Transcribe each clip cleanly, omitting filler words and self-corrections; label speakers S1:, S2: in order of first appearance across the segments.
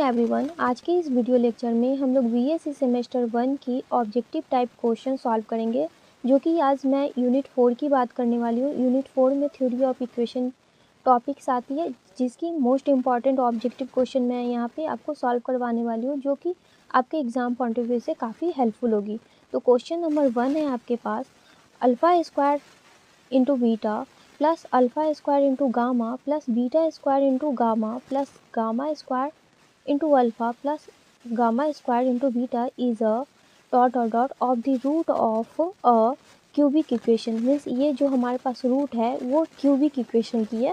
S1: Everyone, आज के इस वीडियो लेक्चर में हम लोग बीएससी सेमेस्टर 1 की ऑब्जेक्टिव टाइप क्वेश्चन सॉल्व करेंगे, जो कि आज मैं यूनिट 4 की बात करने वाली हूँ। यूनिट 4 में थ्योरी ऑफ इक्वेशन टॉपिक्स आती है, जिसकी मोस्ट इंपॉर्टेंट ऑब्जेक्टिव क्वेश्चन मैं यहाँ पे आपको सॉल्व करवाने वाली हूँ, जो कि आपके एग्जाम पॉइंट ऑफ व्यू से काफ़ी हेल्पफुल होगी। तो क्वेश्चन नंबर 1 है आपके पास, alpha square into beta plus alpha square into gamma plus beta square into gamma plus gamma square into alpha plus gamma square into beta is a dot of the root of a cubic equation. Means ये जो हमारे पास root है वो cubic equation की है,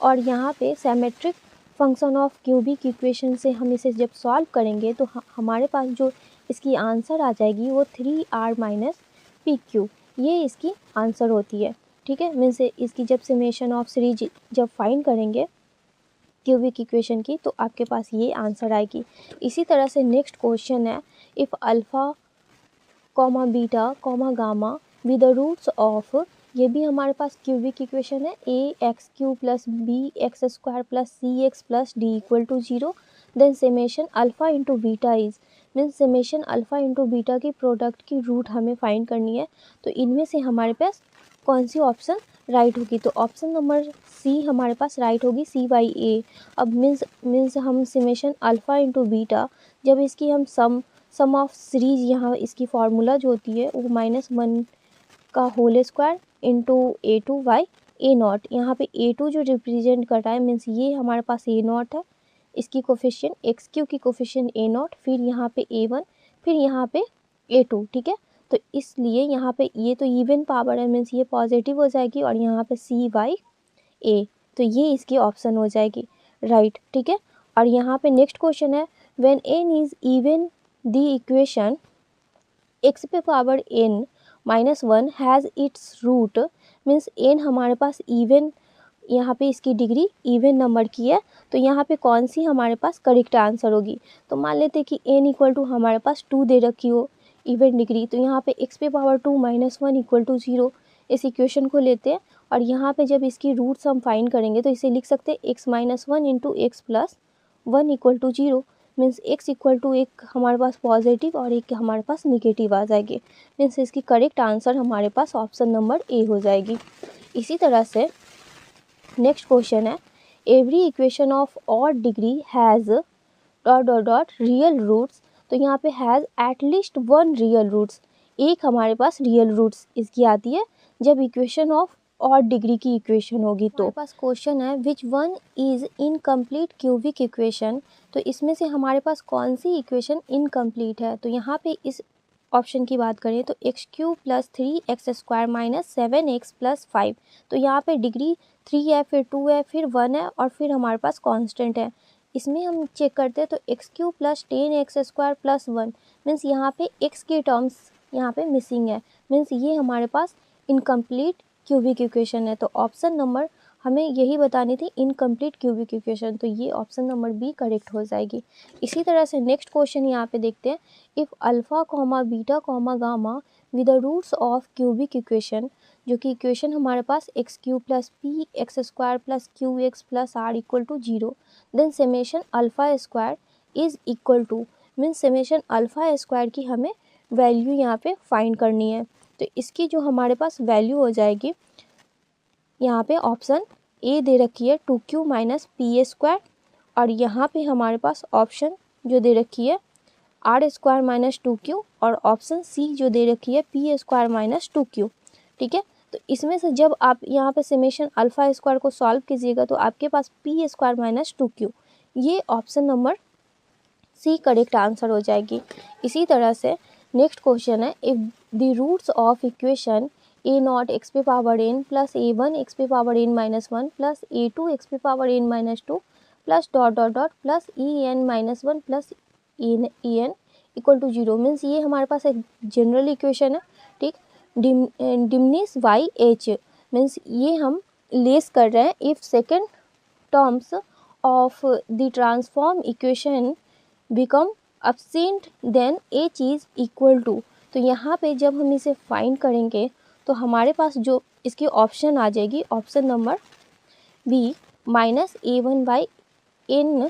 S1: और यहाँ पे symmetric function of cubic equation से हम इसे जब सॉल्व करेंगे तो हमारे पास जो इसकी आंसर आ जाएगी वो 3r माइनस पी क्यू, ये इसकी आंसर होती है। ठीक है, मीन्स इसकी जब समेशन ऑफ सीरीज जब फाइंड करेंगे क्यूबिक इक्वेशन की, तो आपके पास ये आंसर आएगी। इसी तरह से नेक्स्ट क्वेश्चन है, if alpha comma beta comma gamma with the roots of, ये भी हमारे पास क्यूबिक इक्वेशन है, A X cube plus B X square plus C X plus D equal to 0, then summation alpha into beta is, means summation alpha into beta की product की root हमें find करनी है। तो इनमें से हमारे पास कौन सी ऑप्शन राइट होगी? तो ऑप्शन नंबर सी हमारे पास राइट होगी, सी बाई ए। अब मीन्स हम समेशन अल्फ़ा इंटू बीटा, जब इसकी हम सम ऑफ सीरीज, यहाँ इसकी फार्मूला जो होती है वो -1 का whole square into A2 by A0। यहाँ पे A2 जो रिप्रेजेंट कर रहा है, मीन्स ये हमारे पास A0 है, इसकी कोफिशिएंट एक्स क्यू की कोफिशिएंट A0, फिर यहाँ पे A1, फिर यहाँ पे A2। ठीक है, तो इसलिए यहाँ पे ये तो इवन पावर है, मीन्स ये पॉजिटिव हो जाएगी, और यहाँ पे सी बाई ए, तो ये इसकी ऑप्शन हो जाएगी राइट। ठीक है, और यहाँ पे नेक्स्ट क्वेश्चन है, when n is even the equation x पे power n minus 1 has its root, means n हमारे पास इवन, यहाँ पे इसकी डिग्री इवन नंबर की है, तो यहाँ पे कौन सी हमारे पास करेक्ट आंसर होगी? तो मान लेते हैं कि n इक्वल टू हमारे पास 2 दे रखी हो इवन डिग्री, तो यहाँ पे x पे पावर 2 माइनस 1 इक्वल टू 0, इस इक्वेशन को लेते हैं, और यहाँ पे जब इसकी रूट्स हम फाइंड करेंगे तो इसे लिख सकते हैं x minus 1 into X plus 1 equal to 0, means x equal to एक हमारे पास पॉजिटिव और एक हमारे पास निगेटिव आ जाएगी, मीन्स इसकी करेक्ट आंसर हमारे पास ऑप्शन नंबर ए हो जाएगी। इसी तरह से नेक्स्ट क्वेश्चन है, every equation of odd degree has real roots, तो यहाँ पे हैज़ एटलीस्ट 1 रियल रूट्स, एक हमारे पास रियल रूट्स इसकी आती है जब इक्वेशन ऑफ ऑड डिग्री की इक्वेशन होगी। तो हमारे पास क्वेश्चन है, विच one is incomplete cubic equation, तो इसमें से हमारे पास कौन सी इक्वेशन इनकम्प्लीट है? तो यहाँ पे इस ऑप्शन की बात करें तो x cube plus 3x square minus 7x plus 5, तो यहाँ पे डिग्री 3 है, फिर 2 है, फिर 1 है, और फिर हमारे पास कांस्टेंट है। इसमें हम चेक करते हैं तो x cube plus 10x square plus 1, means यहाँ पे x के टर्म्स यहाँ पे मिसिंग है, मीन्स ये हमारे पास इनकम्प्लीट क्यूबिक इक्वेशन है। तो ऑप्शन नंबर हमें यही बतानी थी, इनकम्प्लीट क्यूबिक इक्वेशन, तो ये ऑप्शन नंबर बी करेक्ट हो जाएगी। इसी तरह से नेक्स्ट क्वेश्चन यहाँ पे देखते हैं, if alpha comma beta comma gamma with the roots of cubic equation, जो कि इक्वेशन हमारे पास X cube plus P X square plus Q X plus R equal to 0, then summation alpha square is equal to, means summation alpha square की हमें value यहाँ पे find करनी है। तो इसकी जो हमारे पास वैल्यू हो जाएगी, यहाँ पे ऑप्शन ए दे रखी है 2q माइनस पी स्क्वायर, और यहाँ पे हमारे पास ऑप्शन जो दे रखी है आर स्क्वायर माइनस 2q, और ऑप्शन सी जो दे रखी है पी स्क्वायर माइनस 2q। ठीक है, तो इसमें से जब आप यहाँ पे समेशन अल्फ़ा स्क्वायर को सॉल्व कीजिएगा तो आपके पास पी स्क्वायर माइनस 2q, ये option number C correct answer हो जाएगी। इसी तरह से नेक्स्ट क्वेश्चन है, if the roots of equation a0 X पे power n plus a1 X पे power n minus 1 plus a2 X पे power n minus 2 plus dot plus en minus 1 plus en equal to 0, means ये हमारे पास एक general equation है। ठीक, diminish by H, means ये हम लेस कर रहे हैं if second terms of the transform equation become absent then h is equal to, तो यहाँ पे जब हम इसे फाइंड करेंगे तो हमारे पास जो इसकी ऑप्शन आ जाएगी, option number B -a1 by n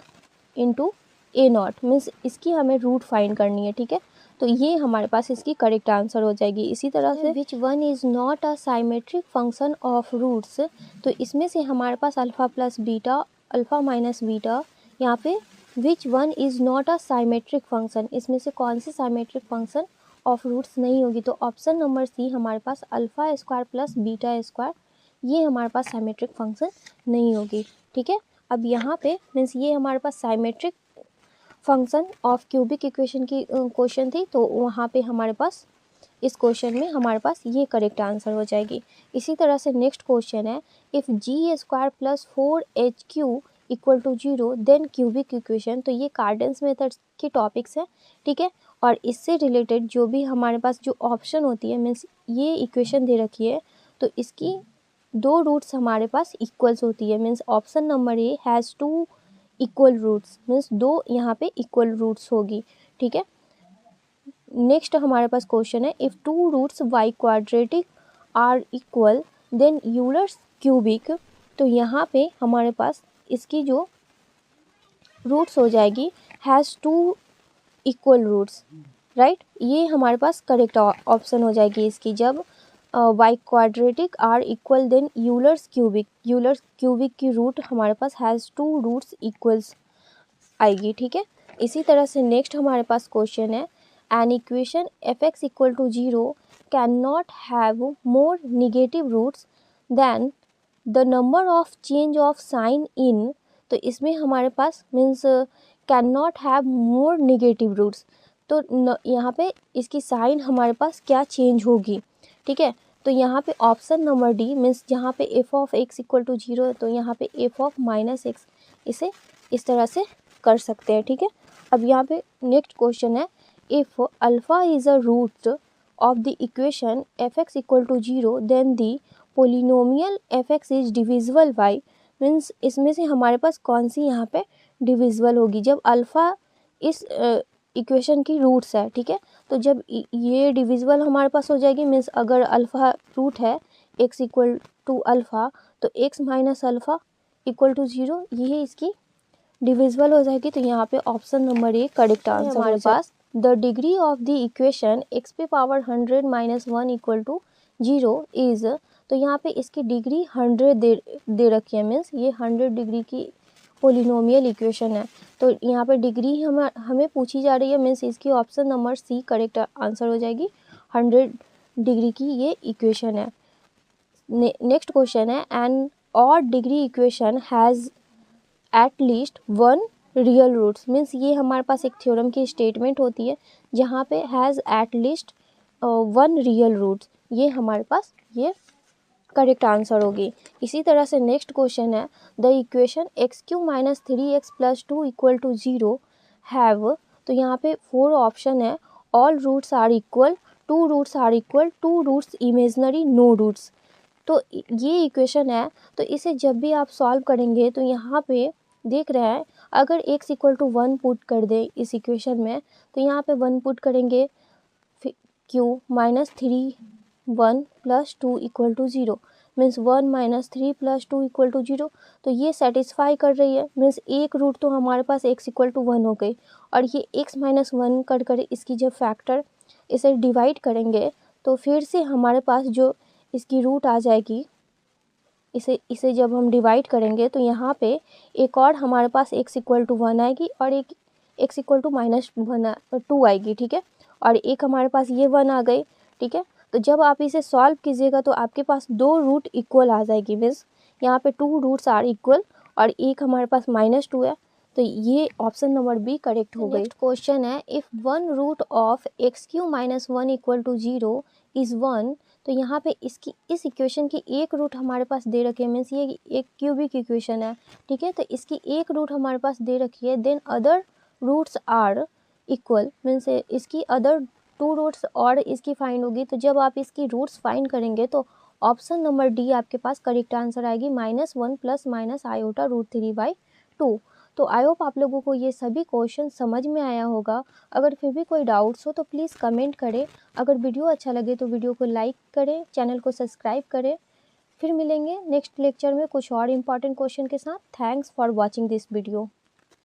S1: into A naught, means इसकी हमें रूट फाइंड करनी है, ठीक है। तो ये हमारे पास इसकी करेक्ट आंसर हो जाएगी। इसी तरह से which one is not a symmetric function of roots, तो इसमें से हमारे पास alpha plus beta, alpha minus beta, यहाँ पे which one is not a symmetric function, इसमें से कौन सी साइमेट्रिक फंक्शन ऑफ रूट्स नहीं होगी। तो ऑप्शन नंबर सी हमारे पास alpha square plus beta square, ये हमारे पास साइमेट्रिक फंक्शन नहीं होगी, ठीक है। अब यहाँ पे मीन्स ये हमारे पास symmetric function of cubic equation की क्वेश्चन थी, तो वहाँ पे हमारे पास इस क्वेश्चन में हमारे पास ये करेक्ट आंसर हो जाएगी। इसी तरह से नेक्स्ट क्वेश्चन है, if G square plus 4HQ equal to 0 then cubic equation. तो ये कार्डेन्स मेथड के टॉपिक्स हैं, ठीक है। और इससे रिलेटेड जो भी हमारे पास जो ऑप्शन होती है, मीन्स ये इक्वेशन दे रखी है तो इसकी दो रूट्स हमारे पास इक्वल्स होती है, means option number A has 2 equal roots, means दो यहाँ पे इक्वल रूट्स होगी, ठीक है। नेक्स्ट हमारे पास क्वेश्चन है, if 2 roots y quadratic are equal then Euler's cubic. तो यहाँ पे हमारे पास इसकी जो रूट्स हो जाएगी हैज़ 2 इक्वल रूट्स, राइट। ये हमारे पास करेक्ट ऑप्शन हो जाएगी इसकी, जब y quadratic are equal then Euler's cubic की रूट हमारे पास हैज़ 2 रूट्स इक्वल्स आएगी, ठीक है। इसी तरह से नेक्स्ट हमारे पास क्वेश्चन है, an equation F X equal to 0 can not have more negative roots than the number of change of sign in. तो इसमें हमारे पास means can not have more negative roots, तो यहाँ पे इसकी साइन हमारे पास क्या चेंज होगी, ठीक है। तो यहाँ पे ऑप्शन नंबर डी, मीन्स जहाँ पे F of X equal to 0 है तो यहाँ पे एफ ऑफ माइनस एक्स, इसे इस तरह से कर सकते हैं, ठीक है। अब यहाँ पे नेक्स्ट क्वेश्चन है, if alpha is a root of the equation F X equal to 0 then the polynomial F X is divisible by, means इसमें से हमारे पास कौन सी यहाँ पे डिविजिबल होगी, जब अल्फ़ा इस इक्वेशन की रूट्स है, ठीक है। तो जब ये डिविजिबल हमारे पास हो जाएगी, मीन्स अगर अल्फ़ा रूट है एक्स इक्वल टू अल्फ़ा, तो X minus alpha equal to 0, ये इसकी डिविजिबल हो जाएगी। तो यहाँ पे option number A correct answer हमारे पास। The degree of the equation X पे power 100 minus 1 equal to 0 is, तो यहाँ पे इसकी डिग्री 100 दे रखी है, मीन्स ये 100 डिग्री की पोलिनोमियल इक्वेशन है। तो यहाँ पे डिग्री हमें पूछी जा रही है, मीन्स इसकी option number C correct answer हो जाएगी, 100 डिग्री की ये इक्वेशन है। नेक्स्ट क्वेश्चन है, an odd degree equation has at least 1 real roots, means ये हमारे पास एक थ्योरम की स्टेटमेंट होती है जहाँ पे has at least 1 real roots, ये हमारे पास ये करेक्ट आंसर होगी। इसी तरह से नेक्स्ट क्वेश्चन है, the equation X cube minus 3x plus 2 equal to 0 have, तो यहाँ पे 4 ऑप्शन है, all roots are equal, 2 roots are equal, 2 roots imaginary, no roots. तो ये इक्वेशन है, तो इसे जब भी आप सॉल्व करेंगे तो यहाँ पे देख रहे हैं, अगर x इक्वल टू 1 पुट कर दे इस इक्वेशन में, तो यहाँ पे 1 पुट करेंगे, फिर q minus 3 1 plus 2 equal to 0, means 1 minus 3 plus 2 equal to 0, तो ये सेटिस्फाई कर रही है, मीन्स एक रूट तो हमारे पास x इक्वल टू 1 हो गई, और ये x माइनस 1 कर इसकी जब फैक्टर इसे डिवाइड करेंगे तो फिर से हमारे पास जो इसकी रूट आ जाएगी, इसे जब हम डिवाइड करेंगे तो यहाँ पे एक और हमारे पास x इक्वल टू 1 आएगी और एक x इक्वल टू माइनस 2 आएगी, ठीक है। और एक हमारे पास ये 1 आ गई, ठीक है। तो जब आप इसे सॉल्व कीजिएगा तो आपके पास 2 रूट इक्वल आ जाएगी, मीन्स यहाँ पे 2 रूट्स आर इक्वल और एक हमारे पास -2 है, तो ये ऑप्शन नंबर बी करेक्ट हो गई। नेक्स्ट क्वेश्चन है, if 1 root of X cube minus 1 equal to 0 is 1, तो यहाँ पे इसकी इस इक्वेशन की एक रूट हमारे पास दे रखी है, मीन्स ये एक क्यूबिक इक्वेशन है, ठीक है। तो इसकी एक रूट हमारे पास दे रखी है, then other roots are equal, means इसकी अदर 2 रूट्स और इसकी फाइंड होगी। तो जब आप इसकी रूट्स फाइंड करेंगे तो ऑप्शन नंबर डी आपके पास करेक्ट आंसर आएगी, -1 प्लस माइनस आयोटा √3/2। तो आई होप आप लोगों को ये सभी क्वेश्चन समझ में आया होगा। अगर फिर भी कोई डाउट्स हो तो प्लीज़ कमेंट करें। अगर वीडियो अच्छा लगे तो वीडियो को लाइक करें, चैनल को सब्सक्राइब करें। फिर मिलेंगे नेक्स्ट लेक्चर में कुछ और इम्पॉर्टेंट क्वेश्चन के साथ। Thanks for watching this video.